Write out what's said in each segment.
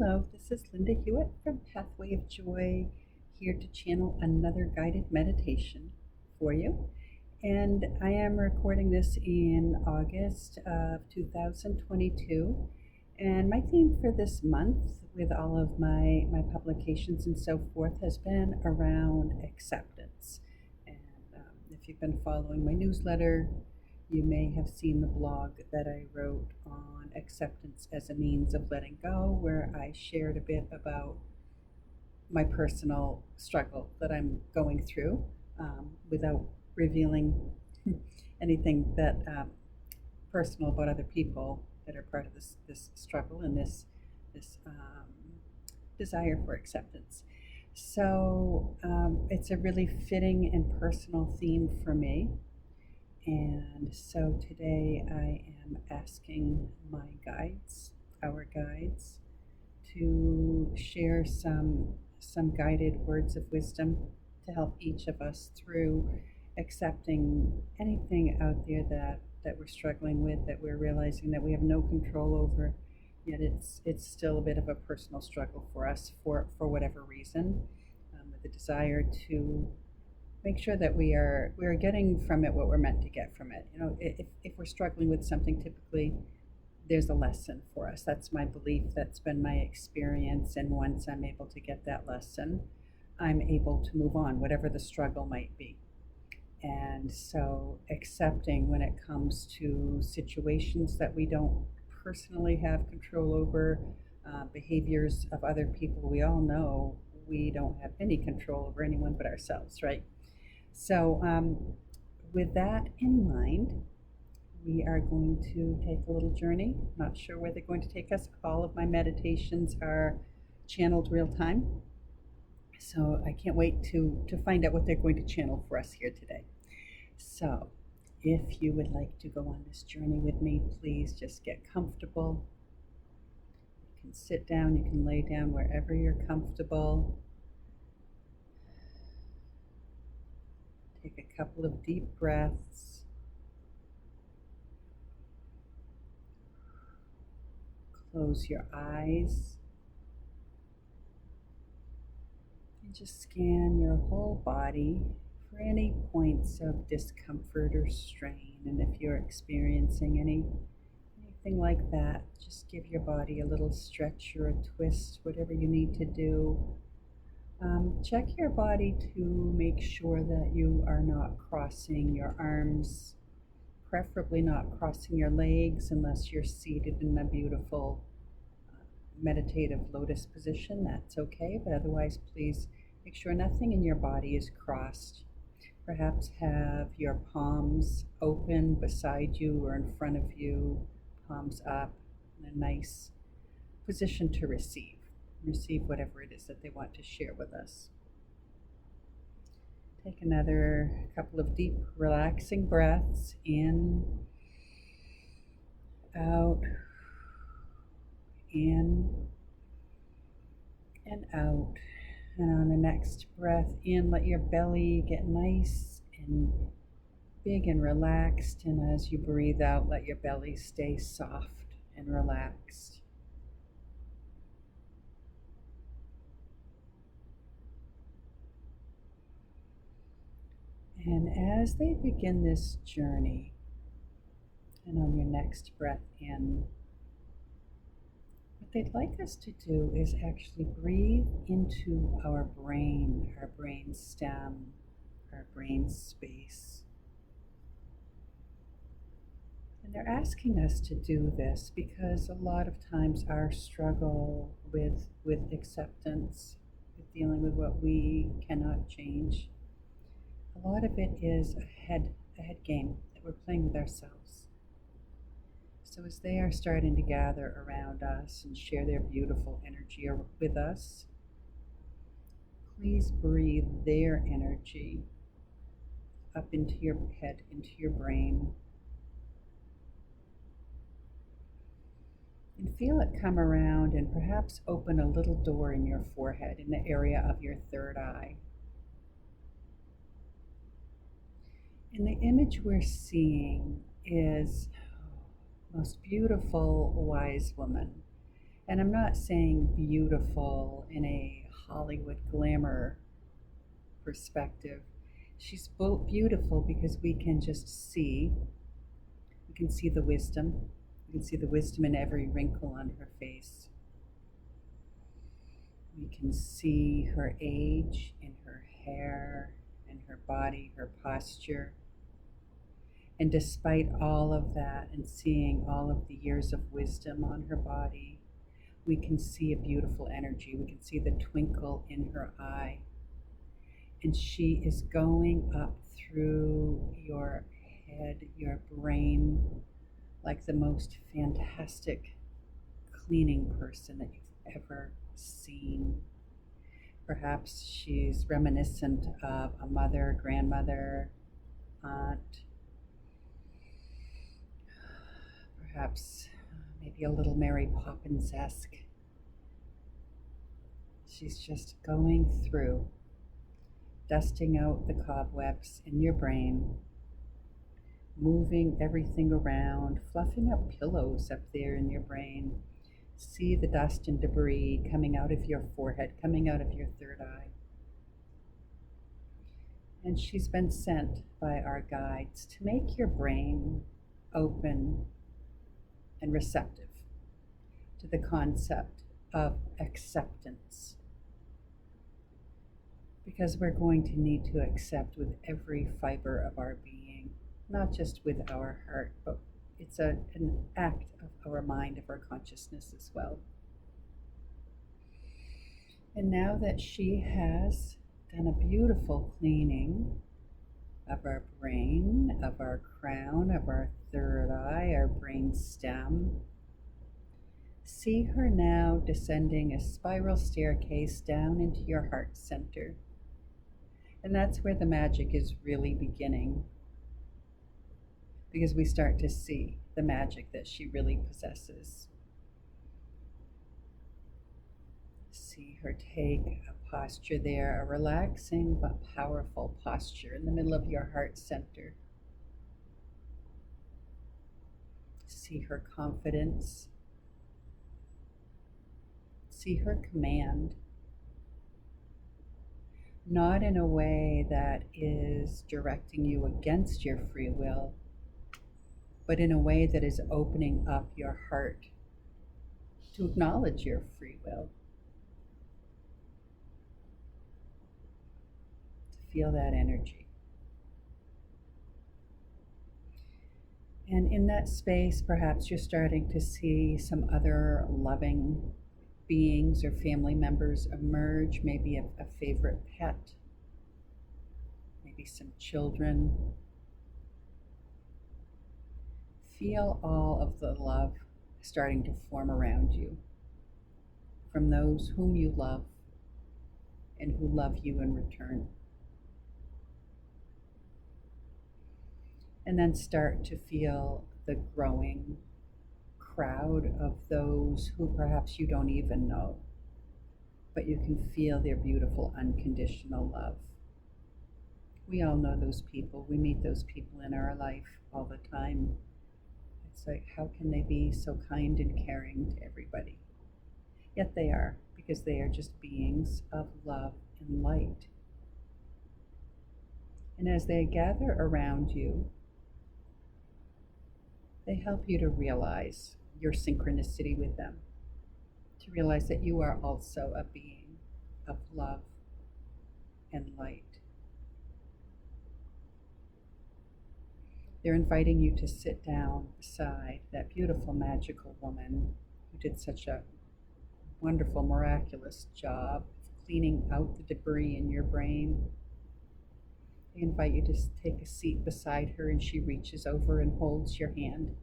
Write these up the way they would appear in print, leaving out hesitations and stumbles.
Hello, this is Linda Hewitt from Pathway of Joy, here to channel another guided meditation for you. And I am recording this in August of 2022. And my theme for this month, with all of my publications and so forth, has been around acceptance. And if you've been following my newsletter, you may have seen the blog that I wrote on acceptance as a means of letting go, where I shared a bit about my personal struggle that I'm going through without revealing anything that personal about other people that are part of this struggle and this desire for acceptance. So it's a really fitting and personal theme for me. And so today I am asking my guides, our guides, to share some guided words of wisdom to help each of us through accepting anything out there that we're struggling with, that we're realizing that we have no control over, yet it's still a bit of a personal struggle for us for whatever reason, with the desire to make sure that we are getting from it what we're meant to get from it. If we're struggling with something, typically there's a lesson for us. That's my belief. That's been my experience. And once I'm able to get that lesson, I'm able to move on, whatever the struggle might be. And so accepting when it comes to situations that we don't personally have control over, behaviors of other people, we all know we don't have any control over anyone but ourselves, right? So, with that in mind, we are going to take a little journey. Not sure where they're going to take us. All of my meditations are channeled real time. So I can't wait to find out what they're going to channel for us here today. So if you would like to go on this journey with me, please just get comfortable. You can sit down, you can lay down wherever you're comfortable. Take a couple of deep breaths. Close your eyes. And just scan your whole body for any points of discomfort or strain. And if you're experiencing anything like that, just give your body a little stretch or a twist, whatever you need to do. Check your body to make sure that you are not crossing your arms, preferably not crossing your legs unless you're seated in a beautiful meditative lotus position. That's okay, but otherwise please make sure nothing in your body is crossed. Perhaps have your palms open beside you or in front of you, palms up, in a nice position to receive whatever it is that they want to share with us. Take another couple of deep, relaxing breaths in, out, in, and out. And on the next breath in, let your belly get nice and big and relaxed. And as you breathe out, let your belly stay soft and relaxed. And as they begin this journey, and on your next breath in, what they'd like us to do is actually breathe into our brain stem, our brain space. And they're asking us to do this because a lot of times our struggle with acceptance, with dealing with what we cannot change, a lot of it is a head game that we're playing with ourselves. So as they are starting to gather around us and share their beautiful energy with us, please breathe their energy up into your head, into your brain, and feel it come around and perhaps open a little door in your forehead, in the area of your third eye. And the image we're seeing is most beautiful wise woman. And I'm not saying beautiful in a Hollywood glamour perspective. She's beautiful because we can see the wisdom. We can see the wisdom in every wrinkle on her face. We can see her age in her hair, in her body, her posture. And despite all of that and seeing all of the years of wisdom on her body, we can see a beautiful energy. We can see the twinkle in her eye. And she is going up through your head, your brain, like the most fantastic cleaning person that you've ever seen. Perhaps she's reminiscent of a mother, grandmother, aunt, perhaps maybe a little Mary Poppins-esque. She's just going through, dusting out the cobwebs in your brain, moving everything around, fluffing up pillows up there in your brain. See the dust and debris coming out of your forehead, coming out of your third eye. And she's been sent by our guides to make your brain open and receptive to the concept of acceptance. Because we're going to need to accept with every fiber of our being, not just with our heart, but it's an act of our mind, of our consciousness as well. And now that she has done a beautiful cleaning of our brain, of our crown, of our third eye, our brain stem, see her now descending a spiral staircase down into your heart center. And that's where the magic is really beginning, because we start to see the magic that she really possesses. See her take a posture there, a relaxing but powerful posture in the middle of your heart center. See her confidence. See her command. Not in a way that is directing you against your free will, but in a way that is opening up your heart to acknowledge your free will. To feel that energy. And in that space, perhaps you're starting to see some other loving beings or family members emerge, maybe a favorite pet, maybe some children. Feel all of the love starting to form around you from those whom you love and who love you in return. And then start to feel the growing crowd of those who perhaps you don't even know, but you can feel their beautiful unconditional love. We all know those people. We meet those people in our life all the time. It's like, how can they be so kind and caring to everybody? Yet they are, because they are just beings of love and light. And as they gather around you, they help you to realize your synchronicity with them, to realize that you are also a being of love and light. They're inviting you to sit down beside that beautiful, magical woman who did such a wonderful, miraculous job of cleaning out the debris in your brain. They invite you to take a seat beside her, and she reaches over and holds your hand.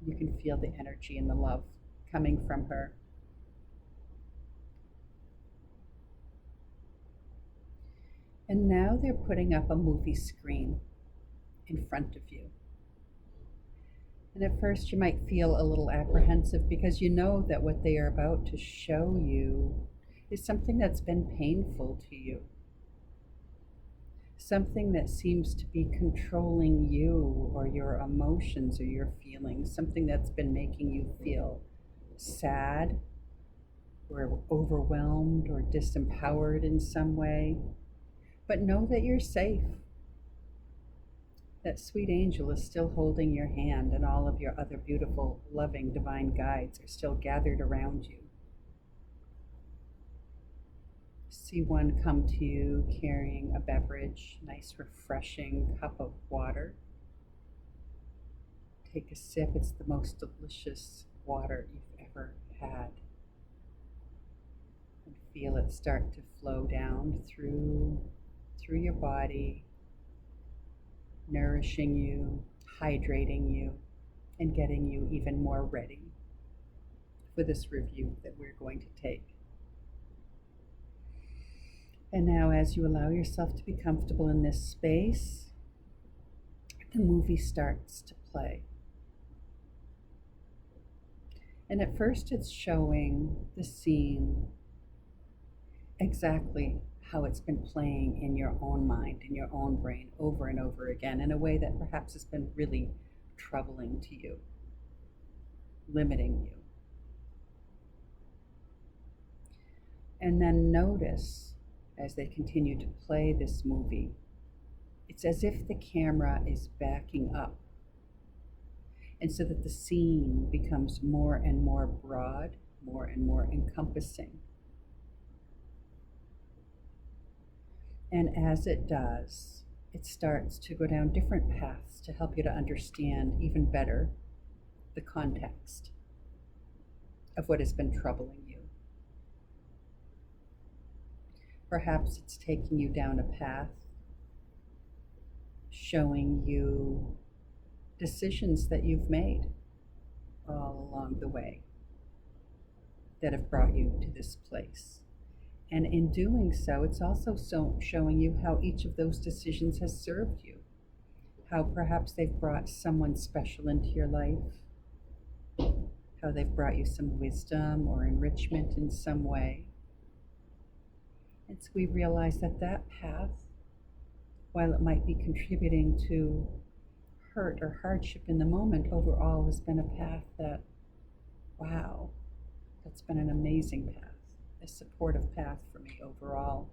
You can feel the energy and the love coming from her. And now they're putting up a movie screen in front of you. And at first you might feel a little apprehensive, because you know that what they are about to show you is something that's been painful to you. Something that seems to be controlling you or your emotions or your feelings, something that's been making you feel sad or overwhelmed or disempowered in some way. But know that you're safe. That sweet angel is still holding your hand, and all of your other beautiful, loving, divine guides are still gathered around you. See one come to you carrying a beverage, nice refreshing cup of water. Take a sip. It's the most delicious water you've ever had. And feel it start to flow down through your body, nourishing you, hydrating you, and getting you even more ready for this review that we're going to take. And now, as you allow yourself to be comfortable in this space, the movie starts to play. And at first it's showing the scene exactly how it's been playing in your own mind, in your own brain, over and over again, in a way that perhaps has been really troubling to you, limiting you. And then notice, as they continue to play this movie, it's as if the camera is backing up, and so that the scene becomes more and more broad, more and more encompassing. And as it does, it starts to go down different paths to help you to understand even better the context of what has been troubling you. Perhaps it's taking you down a path, showing you decisions that you've made all along the way that have brought you to this place. And in doing so, it's also showing you how each of those decisions has served you, how perhaps they've brought someone special into your life, how they've brought you some wisdom or enrichment in some way. And so we realize that that path, while it might be contributing to hurt or hardship in the moment, overall has been a path that, wow, that's been an amazing path, a supportive path for me overall.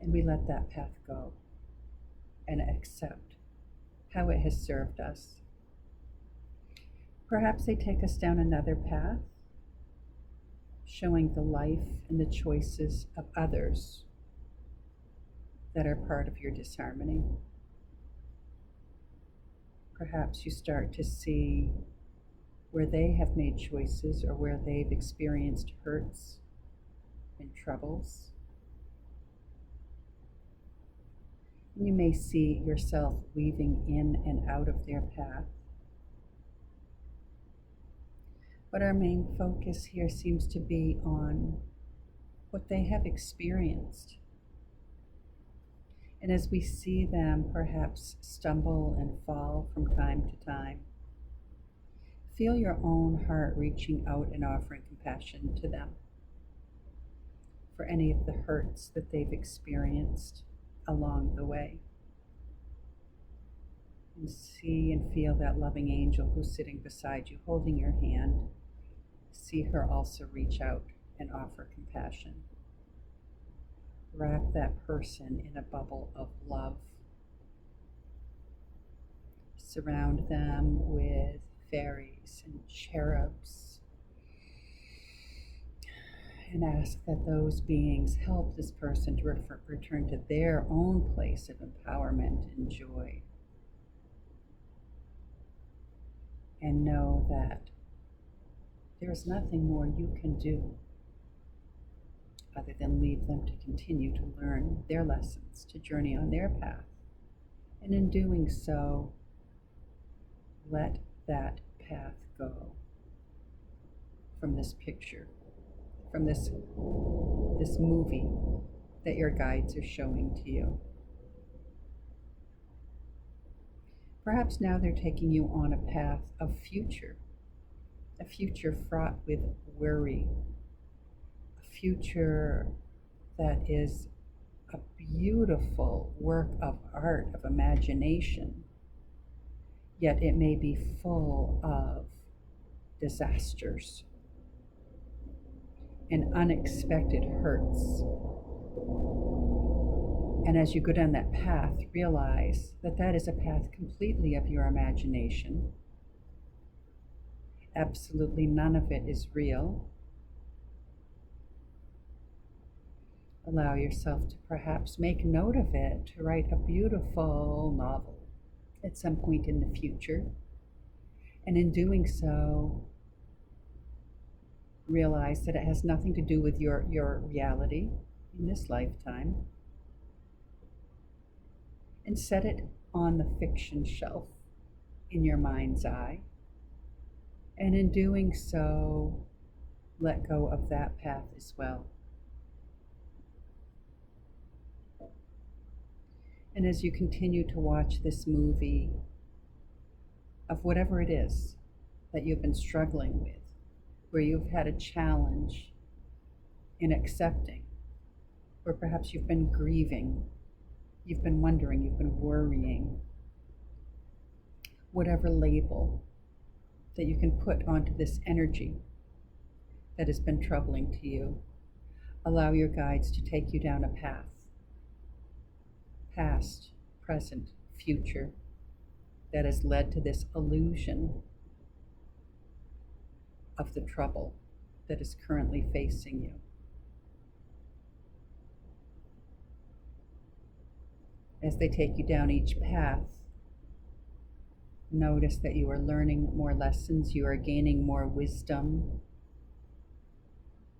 And we let that path go and accept how it has served us. Perhaps they take us down another path, showing the life and the choices of others that are part of your disharmony. Perhaps you start to see where they have made choices or where they've experienced hurts and troubles. And you may see yourself weaving in and out of their path. But our main focus here seems to be on what they have experienced. And as we see them perhaps stumble and fall from time to time, feel your own heart reaching out and offering compassion to them for any of the hurts that they've experienced along the way. And see and feel that loving angel who's sitting beside you, holding your hand. See her also reach out and offer compassion. Wrap that person in a bubble of love. Surround them with fairies and cherubs, and ask that those beings help this person to return to their own place of empowerment and joy. And know that there's nothing more you can do other than leave them to continue to learn their lessons, to journey on their path. And in doing so, let that path go from this picture, from this movie that your guides are showing to you. Perhaps now they're taking you on a path of a future fraught with worry, a future that is a beautiful work of art, of imagination, yet it may be full of disasters and unexpected hurts. And as you go down that path, realize that that is a path completely of your imagination. Absolutely none of it is real. Allow yourself to perhaps make note of it, to write a beautiful novel at some point in the future. And in doing so, realize that it has nothing to do with your reality in this lifetime. And set it on the fiction shelf in your mind's eye. And in doing so, let go of that path as well. And as you continue to watch this movie of whatever it is that you've been struggling with, where you've had a challenge in accepting, or perhaps you've been grieving, you've been wondering, you've been worrying, whatever label that you can put onto this energy that has been troubling to you, allow your guides to take you down a path. Past, present, future, that has led to this illusion of the trouble that is currently facing you. As they take you down each path, notice that you are learning more lessons, you are gaining more wisdom,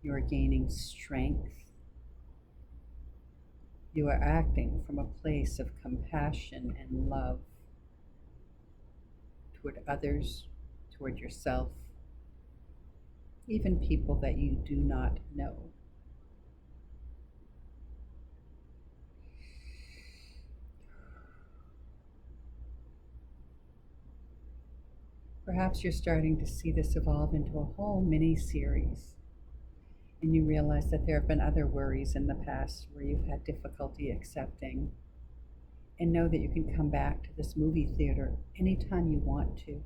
you are gaining strength. You are acting from a place of compassion and love toward others, toward yourself, even people that you do not know. Perhaps you're starting to see this evolve into a whole mini-series, and you realize that there have been other worries in the past where you've had difficulty accepting, and know that you can come back to this movie theater anytime you want to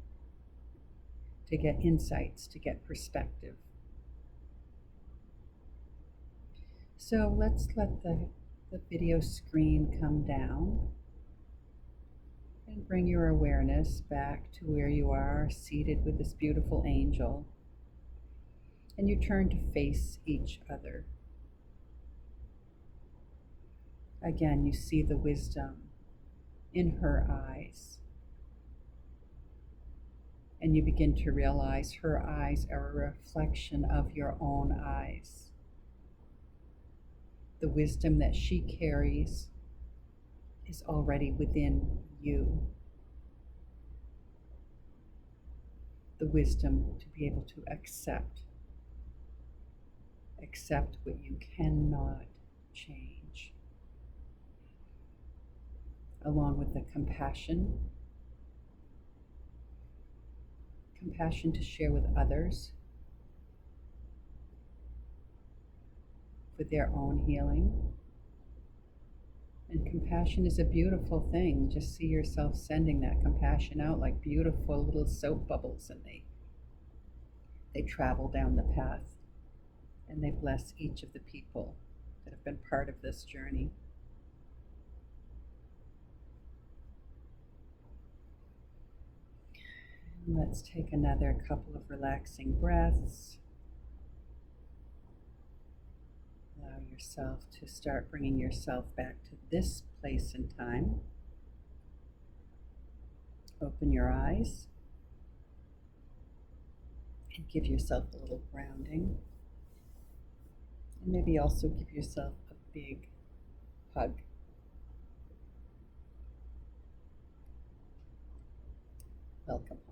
get insights, to get perspective. So let's let the video screen come down and bring your awareness back to where you are, seated with this beautiful angel. And you turn to face each other. Again, you see the wisdom in her eyes. And you begin to realize her eyes are a reflection of your own eyes. The wisdom that she carries is already within you. The wisdom to be able to accept what you cannot change, along with the compassion to share with others for their own healing. And compassion is a beautiful thing. Just see yourself sending that compassion out like beautiful little soap bubbles, and they travel down the path. And they bless each of the people that have been part of this journey. And let's take another couple of relaxing breaths. Allow yourself to start bringing yourself back to this place and time. Open your eyes and give yourself a little grounding. And maybe also give yourself a big hug. Welcome.